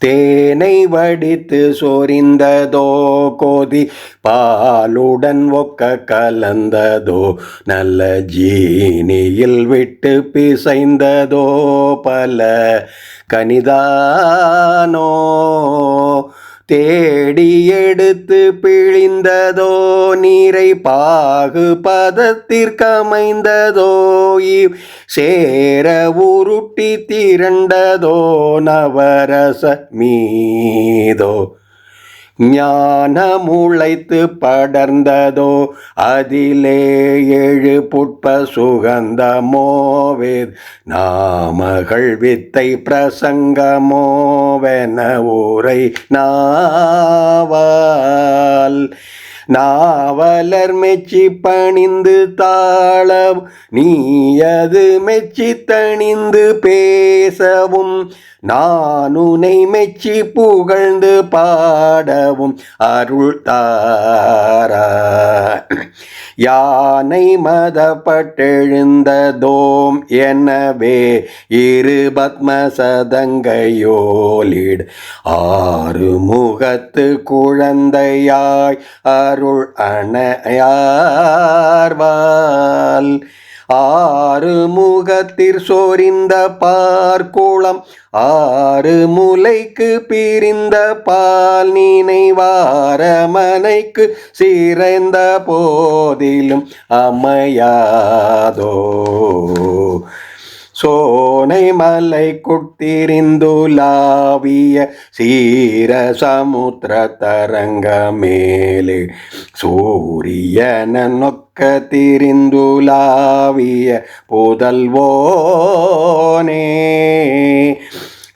தேனை வடித்து சொரிந்ததோ கோதி பாலுடன் ஒக்க கலந்ததோ நல்ல ஜீனியில் விட்டு பிசைந்ததோ பல கனிதானோ தேடி எடுத்து பிழிந்ததோ நீரை பாகு பதத்திற்கமைந்ததோ சேர உருட்டி திரண்டதோ நவரச மீதோ ஞானமுளைத்து படர்ந்ததோ அதிலே எழு புட்ப சுகந்தமோவேத் நாமகள் வித்தை பிரசங்கமோவென ஊரை நாவால் நாவலர் மெச்சி பணிந்து தாளம் நீயது மெச்சி தணிந்து பேசவும் நானுனை மெச்சி புகழ்ந்து பாடவும் அருள் தாரா யானை மதப்பட்டெழுந்ததோம் எனவே இரு பத்ம சதங்கையோலிடு ஆறு முகத்து குழந்தையாய் அருள் அணையார்வால் ஆறு முகத்திற் சொரிந்த பார்க்குளம் ஆறு முலைக்கு பிரிந்த பால் நினைவாரமனைக்கு சிறைந்த போதிலும் அமையாதோ சோனை மலை குட்டிரிந்துலாவிய சீர சமுத்திர தரங்க மேலே சூரியன நொக்க திரிந்துலாவிய புதல்வோனே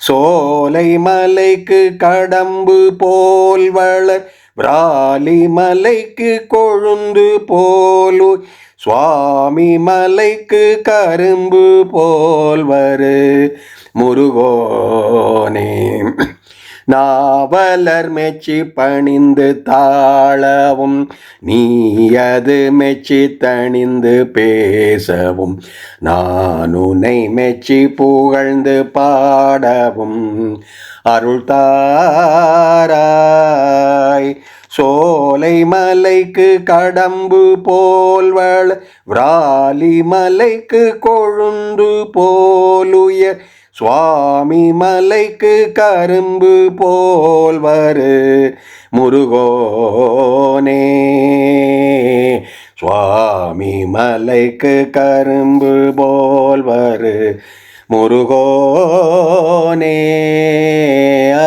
சோலை மலைக்கு கடம்பு போல் வளர் விராலி மலைக்கு கொழுந்து போலு சுவாமி மலைக்கு கரும்பு போல்வரு முருகோனே நாவலர் மெச்சி பணிந்து தாளவும் நீயது மெச்சி தணிந்து பேசவும் நானுனை மெச்சி புகழ்ந்து பாடவும் அருள் தாராய் சோலை மலைக்கு கடம்பு போல்வள விராலி மலைக்கு கொழுந்து போலுயர் சுவாமி மலைக்கு கரும்பு போல்வரு முருகோனே சுவாமி மலைக்கு கரும்பு போல்வரு முருகோனே ஆ